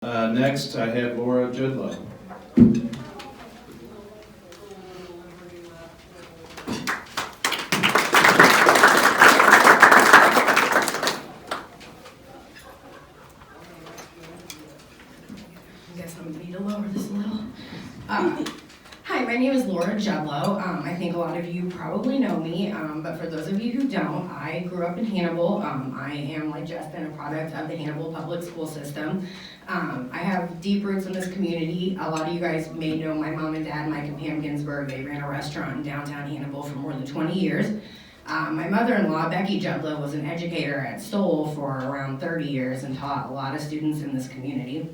Next, I have Laura Judlowe. I guess I'm gonna need to lower this a little. Hi, my name is Laura Judlowe. I think a lot of you probably know me, but for those of you who don't, I grew up in Hannibal. I am, like Justin, a product of the Hannibal public school system. I have deep roots in this community. A lot of you guys may know my mom and dad, Mike and Pam Ginsburg. They ran a restaurant in downtown Hannibal for more than 20 years. My mother-in-law, Becky Judlowe, was an educator at Stoll for around 30 years and taught a lot of students in this community.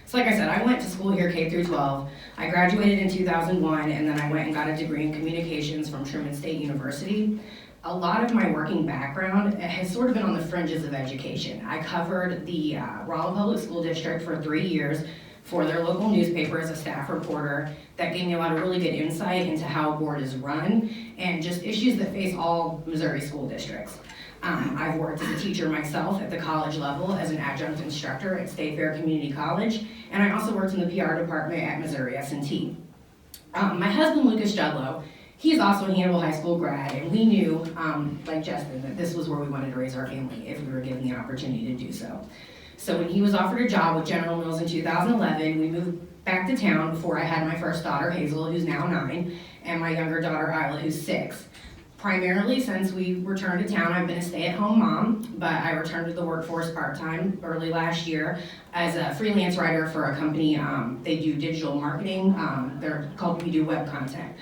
So like I said, I went to school here K through 12. I graduated in 2001, and then I went and got a degree in communications from Truman State University. A lot of my working background has sort of been on the fringes of education. I covered the Rolla Public School District for 3 years for their local newspaper as a staff reporter. That gave me a lot of really good insight into how a board is run and just issues that face all Missouri school districts. I've worked as a teacher myself at the college level as an adjunct instructor at State Fair Community College, and I also worked in the PR department at Missouri S&T. My husband, Lucas Judlowe, he's also a Hannibal High School grad, and we knew, like Justin, that this was where we wanted to raise our family if we were given the opportunity to do so. So when he was offered a job with General Mills in 2011, we moved back to town before I had my first daughter, Hazel, who's now 9, and my younger daughter, Isla, who's 6. Primarily, since we returned to town, I've been a stay-at-home mom, but I returned to the workforce part-time early last year as a freelance writer for a company. They do digital marketing. They're called We Do Web Content.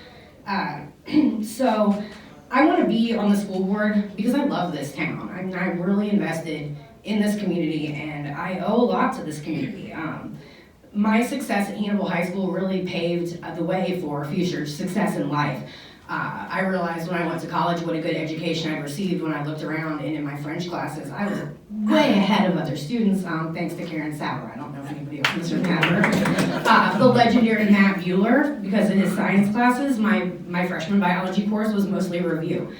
So I want to be on the school board because I love this town. I mean, I'm really invested in this community, and I owe a lot to this community. My success at Hannibal High School really paved the way for future success in life. I realized when I went to college what a good education I'd received when I looked around, and in my French classes, I was way ahead of other students, thanks to Karen Sauer. I don't know if anybody else knows her. The legendary Matt Bueller, because in his science classes, my freshman biology course was mostly review.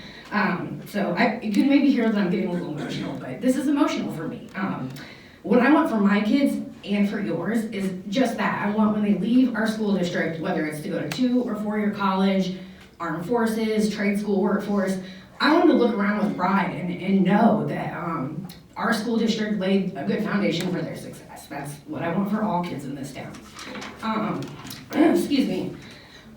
So you can maybe hear that I'm getting a little emotional, but this is emotional for me. What I want for my kids and for yours is just that. I want when they leave our school district, whether it's to go to 2 or 4-year college, armed forces, trade school workforce, I want them to look around with pride and know that our school district laid a good foundation for their success. That's what I want for all kids in this town. Excuse me.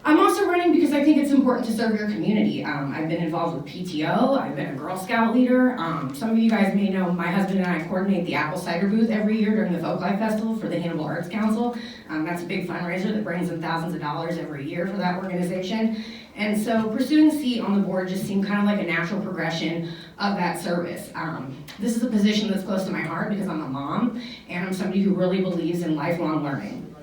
I'm also running because I think it's important to serve your community. I've been involved with PTO, I've been a Girl Scout leader. Some of you guys may know my husband and I coordinate the apple cider booth every year during the Folklife Festival for the Hannibal Arts Council. That's a big fundraiser that brings in thousands of dollars every year for that organization. And so pursuing a seat on the board just seemed kind of like a natural progression of that service. This is a position that's close to my heart because I'm a mom and I'm somebody who really believes in lifelong learning.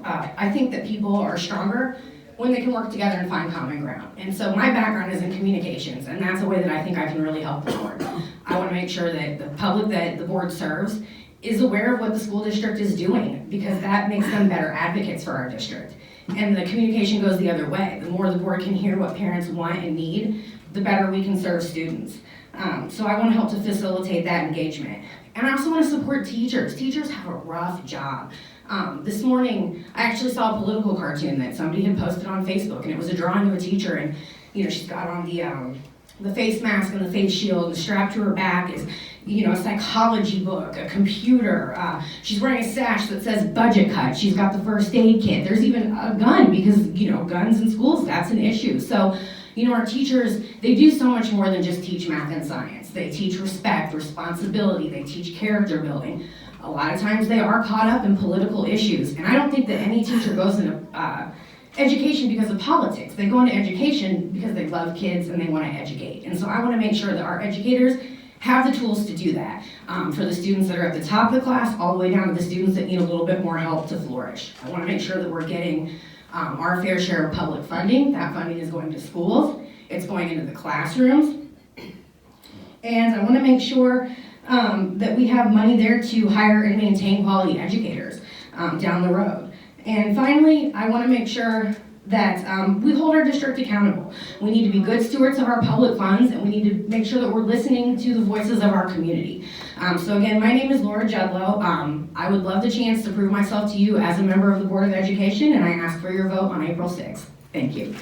I think that people are stronger when they can work together and find common ground. And so my background is in communications, and that's a way that I think I can really help the board. I want to make sure that the public that the board serves is aware of what the school district is doing, because that makes them better advocates for our district. And the communication goes the other way. The more the board can hear what parents want and need, the better we can serve students. So I want to help to facilitate that engagement. And I also want to support teachers. Teachers have a rough job. This morning, I actually saw a political cartoon that somebody had posted on Facebook, and it was a drawing of a teacher, and she's got on the face mask and the face shield, and strapped to her back is a psychology book, a computer. She's wearing a sash that says budget cut. She's got the first aid kit. There's even a gun because guns in schools, that's an issue. So our teachers, they do so much more than just teach math and science. They teach respect, responsibility, they teach character building. A lot of times they are caught up in political issues, and I don't think that any teacher goes into education because of politics. They go into education because they love kids and they want to educate. And so I want to make sure that our educators have the tools to do that for the students that are at the top of the class all the way down to the students that need a little bit more help to flourish. I want to make sure that we're getting our fair share of public funding. That funding is going to schools. It's going into the classrooms. And I want to make sure that we have money there to hire and maintain quality educators down the road. And finally, I want to make sure that we hold our district accountable. We need to be good stewards of our public funds, and we need to make sure that we're listening to the voices of our community. So again, my name is Laura Judlowe. I would love the chance to prove myself to you as a member of the Board of Education, and I ask for your vote on April 6th. Thank you.